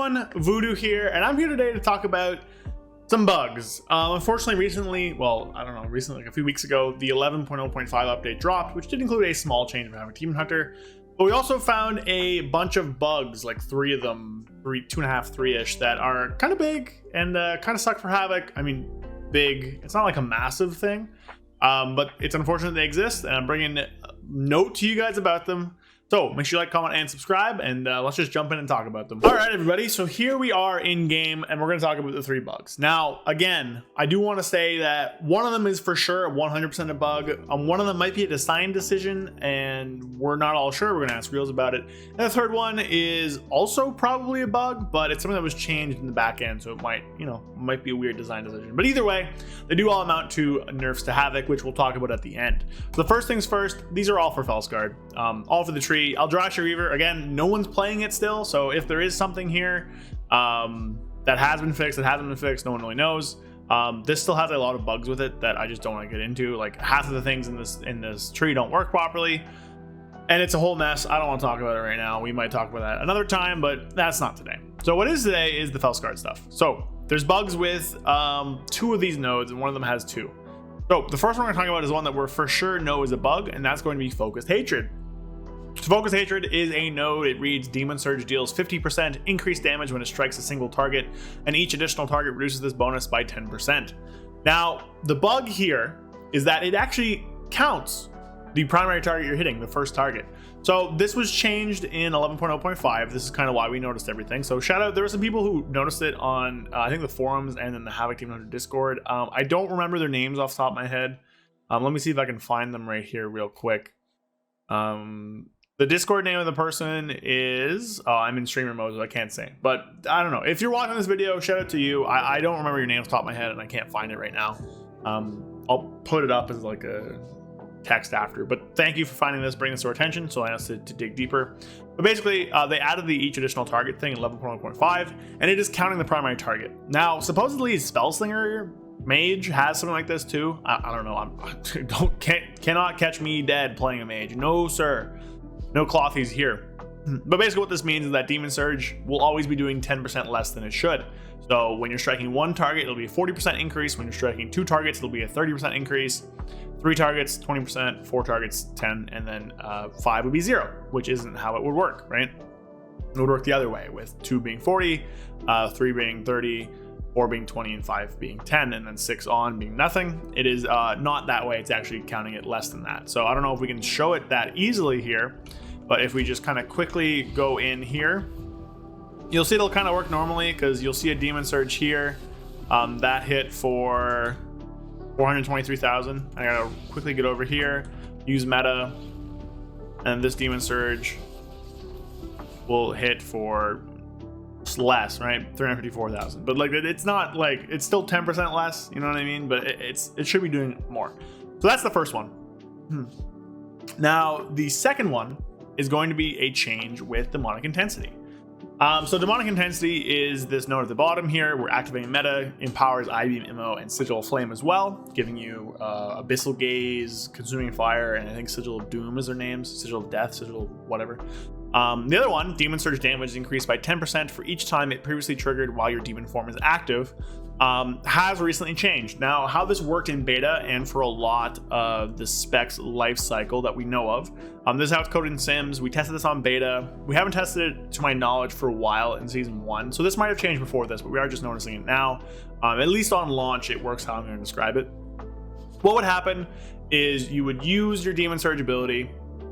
everyone, Voodoo here, and I'm here today to talk about some bugs. Unfortunately, recently, like a few weeks ago, the 11.0.5 update dropped, which did include a small change for Havoc Demon Hunter, but we also found a bunch of bugs, like 3 of them, 2.5, 3-ish, that are kind of big and kind of suck for Havoc. I mean, big, it's not like a massive thing, but it's unfortunate they exist, and I'm bringing a note to you guys about them. So make sure you like, comment, and subscribe, and let's just jump in and talk about them. All right, everybody, so here we are in game, and we're going to talk about the 3 bugs. Now, again, I do want to say that one of them is for sure 100% a bug. One of them might be a design decision, and we're not all sure. We're going to ask Reels about it. And the third one is also probably a bug, but it's something that was changed in the back end, so it might be a weird design decision. But either way, they do all amount to nerfs to Havoc, which we'll talk about at the end. So the first things first, these are all for Felskard, all for the tree. I'll draw your Reaver. Again, no one's playing it still, so if there is something here that has been fixed, that hasn't been fixed, no one really knows. This still has a lot of bugs with it that I just don't want to get into. Like, half of the things in this tree don't work properly, and it's a whole mess. I don't want to talk about it right now. We might talk about that another time, but that's not today. So what is today is the Felskard stuff. So there's bugs with 2 of these nodes, and one of them has 2. So the first one we're going to talk about is one that we're for sure know is a bug, and that's going to be Focused Hatred. So Focused Hatred is a node. It reads Demon Surge deals 50% increased damage when it strikes a single target, and each additional target reduces this bonus by 10%. Now, the bug here is that it actually counts the primary target you're hitting, the first target. So this was changed in 11.0.5. This is kind of why we noticed everything. So shout out, there were some people who noticed it on I think the forums and then the Havoc Demon Hunter Discord. I don't remember their names off the top of my head. Let me see if I can find them right here real quick. The Discord name of the person is, I'm in streamer mode, so I can't say. But I don't know. If you're watching this video, shout out to you. I don't remember your name off the top of my head, and I can't find it right now. I'll put it up as like a text after. But thank you for finding this, bringing this to our attention, so I us to dig deeper. But basically, they added the each additional target thing in 11.1.5, and it is counting the primary target. Now, supposedly, Spellslinger Mage has something like this too. I don't know. Cannot catch me dead playing a mage. No, sir. No clothies here. But basically what this means is that Demon Surge will always be doing 10% less than it should. So when you're striking 1 target, it'll be a 40% increase. When you're striking 2 targets, it'll be a 30% increase. 3 targets, 20%, 4 targets, 10, and then 5 would be 0, which isn't how it would work, right? It would work the other way, with 2 being 40, 3 being 30, 4 being 20, and 5 being 10, and then 6 on being nothing. It is not that way. It's actually counting it less than that. So I don't know if we can show it that easily here, but if we just kind of quickly go in here, you'll see it'll kind of work normally, because you'll see a Demon Surge here that hit for 423,000. I gotta quickly get over here, use meta, and this Demon Surge will hit for less, right? 354,000. But like, it's not like, it's still 10% less, you know what I mean? But it should be doing more. So that's the first one. Now the second one is going to be a change with Demonic Intensity. So Demonic Intensity is this node at the bottom here. We're activating meta, empowers I-Beam, Immo, and Sigil of Flame as well, giving you Abyssal Gaze, Consuming Fire, and I think Sigil of Doom is their names, Sigil of Death, Sigil of whatever. The other one, Demon Surge damage is increased by 10% for each time it previously triggered while your demon form is active, has recently changed. Now, how this worked in beta and for a lot of the specs life cycle that we know of, this is how it's coded in Sims. We tested this on beta. We haven't tested it, to my knowledge, for a while in season 1, so this might have changed before this, but we are just noticing it now. At least on launch, it works how I'm going to describe it. What would happen is you would use your Demon Surge ability,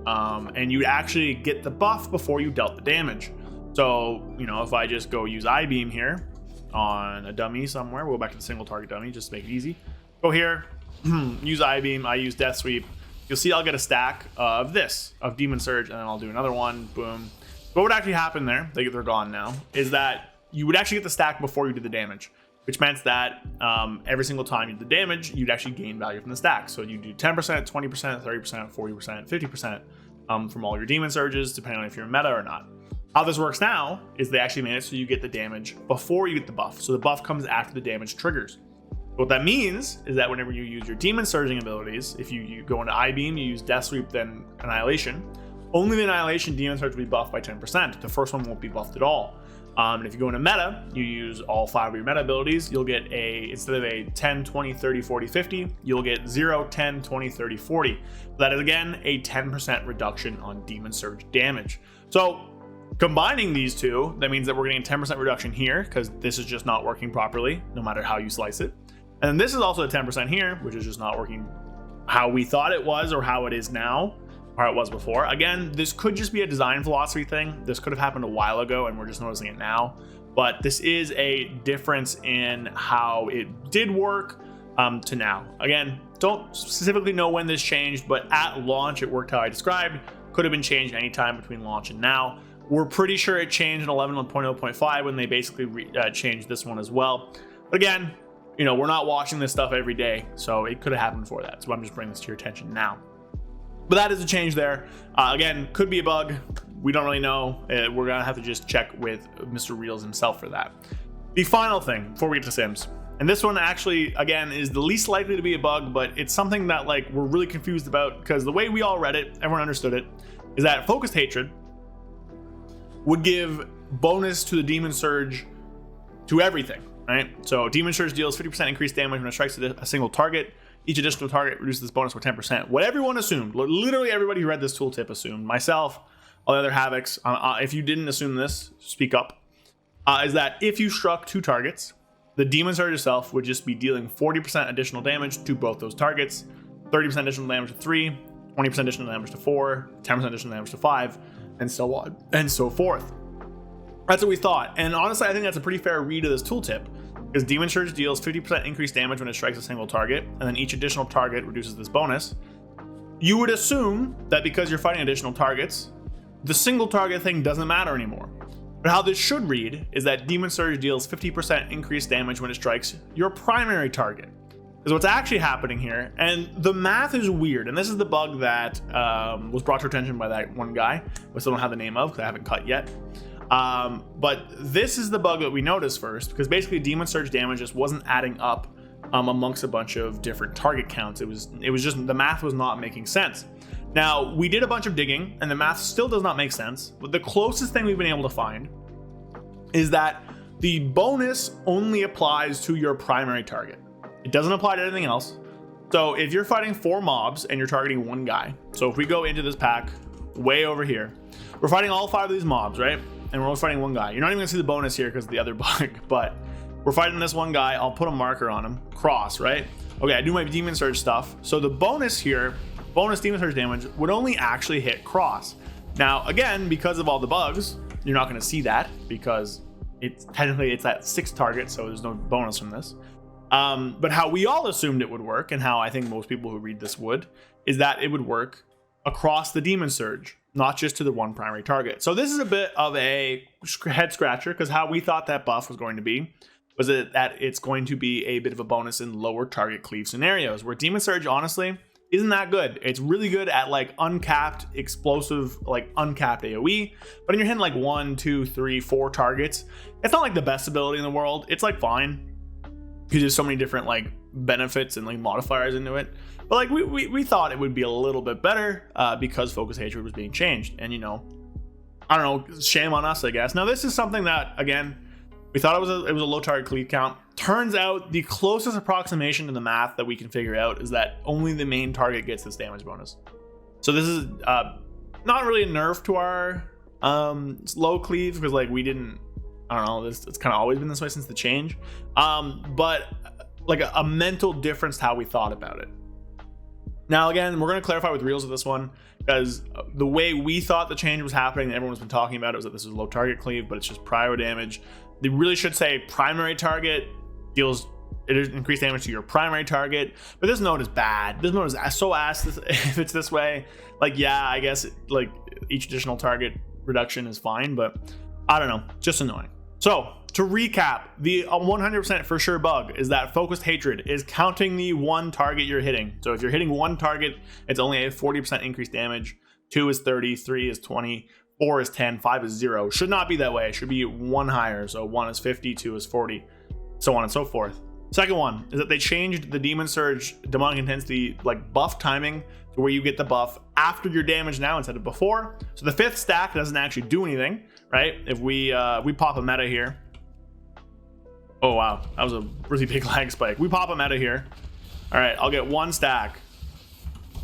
and you'd actually get the buff before you dealt the damage. So, you know, if I just go use I-Beam here on a dummy somewhere, we'll go back to the single target dummy just to make it easy. Go here, use I-Beam, I use Death Sweep. You'll see I'll get a stack of Demon Surge, and then I'll do another one, boom. What would actually happen there, they're gone now, is that you would actually get the stack before you do the damage, which meant that every single time you did the damage, you'd actually gain value from the stack. So you do 10%, 20%, 30%, 40%, 50% from all your Demon Surges, depending on if you're meta or not. How this works now is they actually made it so you get the damage before you get the buff. So the buff comes after the damage triggers. What that means is that whenever you use your Demon Surging abilities, if you go into I-Beam, you use Death Sweep, then Annihilation, only the Annihilation Demon Surge will be buffed by 10%. The first one won't be buffed at all. And if you go into meta, you use all 5 of your meta abilities, you'll get instead of a 10, 20, 30, 40, 50, you'll get 0, 10, 20, 30, 40. That is again a 10% reduction on Demon Surge damage. So combining these two, that means that we're getting a 10% reduction here because this is just not working properly, no matter how you slice it. And then this is also a 10% here, which is just not working how we thought it was or how it is now. Or it was before. Again, this could just be a design philosophy thing. This could have happened a while ago and we're just noticing it now. But this is a difference in how it did work to now. Again, don't specifically know when this changed, but at launch it worked how I described. Could have been changed anytime between launch and now. We're pretty sure it changed in 11.0.5 when they basically changed this one as well. But again, you know, we're not watching this stuff every day, so it could have happened before that. So I'm just bringing this to your attention now. But that is a change there. Again, could be a bug. We don't really know. We're going to have to just check with Mr. Reels himself for that. The final thing before we get to Sims, and this one actually, again, is the least likely to be a bug, but it's something that like we're really confused about because the way we all read it, everyone understood it, is that Focused Hatred would give bonus to the Demon Surge to everything, right? So Demon Surge deals 50% increased damage when it strikes a single target. Each additional target reduces this bonus by 10%. What everyone assumed, literally everybody who read this tooltip assumed, myself, all the other Havocs, if you didn't assume this, speak up, is that if you struck 2 targets, the Demon Surge itself would just be dealing 40% additional damage to both those targets, 30% additional damage to 3, 20% additional damage to 4, 10% additional damage to 5, and so on and so forth. That's what we thought. And honestly, I think that's a pretty fair read of this tooltip. Because Demon Surge deals 50% increased damage when it strikes a single target, and then each additional target reduces this bonus. You would assume that because you're fighting additional targets, the single target thing doesn't matter anymore. But how this should read is that Demon Surge deals 50% increased damage when it strikes your primary target. Is what's actually happening here, and the math is weird, and this is the bug that was brought to attention by that one guy, I still don't have the name of because I haven't cut yet. But this is the bug that we noticed first, because basically Demon Surge damage just wasn't adding up amongst a bunch of different target counts. It was just the math was not making sense. Now, we did a bunch of digging and the math still does not make sense, but the closest thing we've been able to find is that the bonus only applies to your primary target. It doesn't apply to anything else. So if you're fighting 4 mobs and you're targeting 1 guy, so if we go into this pack way over here, we're fighting all 5 of these mobs, right? And we're only fighting 1 guy. You're not even gonna see the bonus here because of the other bug, but we're fighting this 1 guy. I'll put a marker on him, cross, right? Okay, I do my Demon Surge stuff. So the bonus here, bonus Demon Surge damage, would only actually hit cross. Now, again, because of all the bugs, you're not gonna see that because it's at 6 targets, so there's no bonus from this. But how we all assumed it would work, and how I think most people who read this would, is that it would work across the Demon Surge, not just to the 1 primary target. So this is a bit of a head scratcher, because how we thought that buff was going to be was that it's going to be a bit of a bonus in lower target cleave scenarios, where Demon Surge honestly isn't that good. It's really good at like uncapped explosive, like uncapped AoE, but when you're hitting like 1, 2, 3, 4 targets, it's not like the best ability in the world. It's like fine, because there's so many different like benefits and like modifiers into it. But like we thought it would be a little bit better because Focus Hatred was being changed, and you know, I don't know, shame on us, I guess. Now this is something that, again, we thought it was a low target cleave count. Turns out the closest approximation to the math that we can figure out is that only the main target gets this damage bonus. So this is not really a nerf to our low cleave, because like we didn't, I don't know, it's kind of always been this way since the change, but like a mental difference to how we thought about it. Now, again, we're going to clarify with Reels with this one, because the way we thought the change was happening, and everyone's been talking about it, was that this is low target cleave, but it's just prio damage. They really should say primary target deals increased damage to your primary target, but this note is bad. This note is so ass if it's this way. Like, yeah, I guess like each additional target reduction is fine, but I don't know, just annoying. So to recap, the 100% for sure bug is that Focused Hatred is counting the 1 target you're hitting. So if you're hitting 1 target, it's only a 40% increased damage. 2 is 30, 3 is 20, 4 is 10, 5 is 0. Should not be that way. It should be 1 higher. So 1 is 50, 2 is 40, so on and so forth. Second one is that they changed the Demon Surge demonic intensity like buff timing to where you get the buff after your damage now instead of before. So the 5th stack doesn't actually do anything, right? If we pop a meta here. Oh wow, that was a really big lag spike. We pop a meta here. All right, I'll get 1 stack.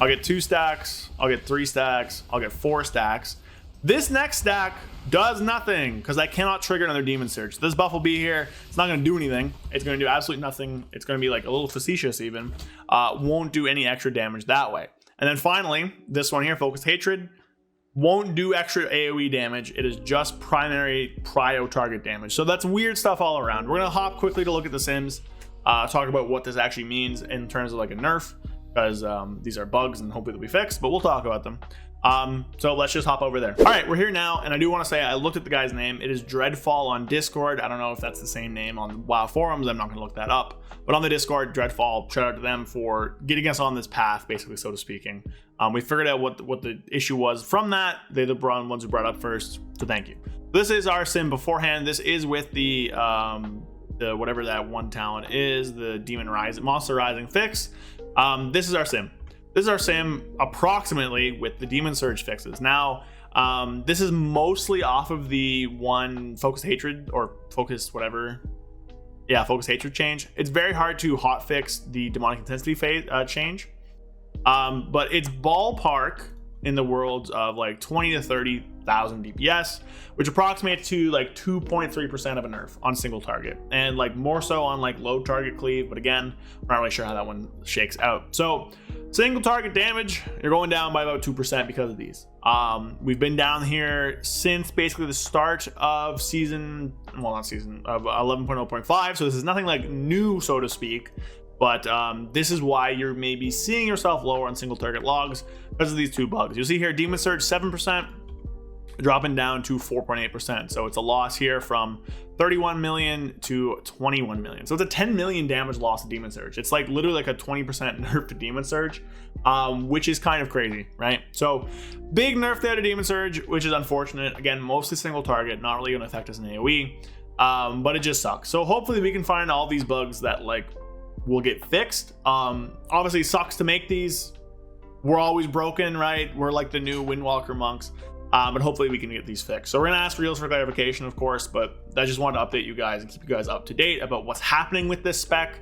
I'll get 2 stacks. I'll get 3 stacks. I'll get 4 stacks. This next stack does nothing because I cannot trigger another Demon Surge. This buff will be here. It's not going to do anything. It's going to do absolutely nothing. It's going to be like a little facetious even. Won't do any extra damage that way. And then finally, this one here, Focused Hatred, won't do extra AoE damage. It is just primary prio target damage. So that's weird stuff all around. We're going to hop quickly to look at the sims, talk about what this actually means in terms of like a nerf, because these are bugs and hopefully they'll be fixed, but we'll talk about them. So let's just hop over there. All right, we're here now, and I do want to say I looked at the guy's name. It is Dreadfall on Discord. I don't know if that's the same name on WoW forums. I'm not going to look that up, but on the Discord, Dreadfall, shout out to them for getting us on this path, basically, so to speaking. We figured out what the issue was from that. They're the ones who brought it up first, so thank you. This is our sim beforehand. This is with the whatever that one talent is, the Demon Rising, Monster Rising fix. This is our sim. This is our sim approximately with the Demon Surge fixes. Now, this is mostly off of the one Focused Hatred or Focused whatever. Yeah, Focused Hatred change. It's very hard to hotfix the Demonic Intensity phase, change. But it's ballpark in the worlds of like 20 to 30,000 DPS, which approximates to like 2.3% of a nerf on single target, and like more so on like low target cleave. But again, we're not really sure how that one shakes out. So single target damage, you're going down by about 2% because of these. We've been down here since basically the start of season, well, not season, of 11.0.5. So this is nothing like new, so to speak. But this is why you're maybe seeing yourself lower on single target logs because of these 2 bugs. You'll see here Demon Surge 7%, dropping down to 4.8%. So it's a loss here from 31 million to 21 million. So it's a 10 million damage loss of Demon Surge. It's like literally like a 20% nerf to Demon Surge, which is kind of crazy, right? So big nerf there to Demon Surge, which is unfortunate. Again, mostly single target, not really going to affect us in AoE, but it just sucks. So hopefully we can find all these bugs that like will get fixed. Obviously sucks to make these. We're always broken, right? We're like the new Windwalker monks, but hopefully we can get these fixed. So we're gonna ask Reels for clarification, of course, but I just wanted to update you guys and keep you guys up to date about what's happening with this spec.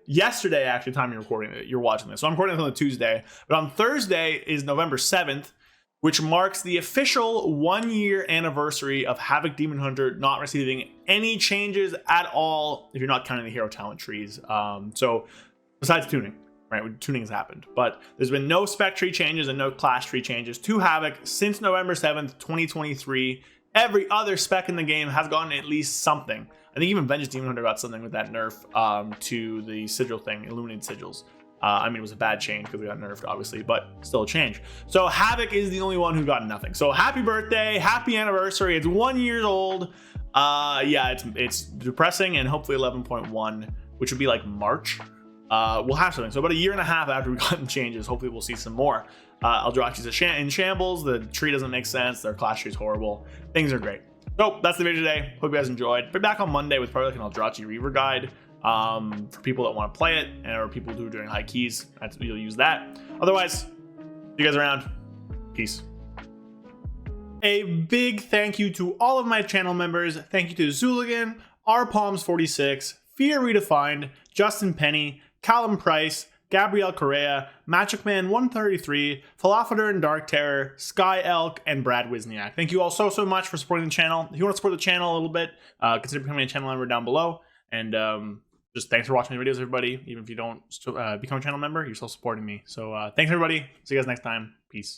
Yesterday actually, time you're recording it, you're watching this, so I'm recording this on a Tuesday, but on Thursday is November 7th, which marks the official 1-year anniversary of Havoc Demon Hunter not receiving any changes at all, if you're not counting the hero talent trees. So besides tuning, right? Tuning has happened, but there's been no spec tree changes and no class tree changes to Havoc since November 7th, 2023. Every other spec in the game has gotten at least something. I think even Vengeance Demon Hunter got something with that nerf to the sigil thing, Illuminated Sigils. I mean, it was a bad change because we got nerfed, obviously, but still a change. So Havoc is the only one who got nothing. So happy birthday, happy anniversary. It's 1 year old. Yeah, it's depressing, and hopefully 11.1, which would be like March. We'll have something. So about a year and a half after we've gotten changes, hopefully we'll see some more. Eldrachi's in shambles. The tree doesn't make sense. Their class tree is horrible. Things are great. So that's the video today. Hope you guys enjoyed. Be back on Monday with probably like an Eldrachi Reaver guide. For people that want to play it, or people who are doing high keys, you'll use that. Otherwise, see you guys around. Peace. A big thank you to all of my channel members. Thank you to Zooligan, rpalms46, Fear Redefined, Justin Penny, Callum Price, Gabrielle Correa, Magicman 133, Falafador and Dark Terror, Sky Elk, and Brad Wisniak. Thank you all so much for supporting the channel. If you want to support the channel a little bit, consider becoming a channel member down below. And just thanks for watching the videos, everybody. Even if you don't become a channel member, you're still supporting me. So thanks, everybody. See you guys next time. Peace.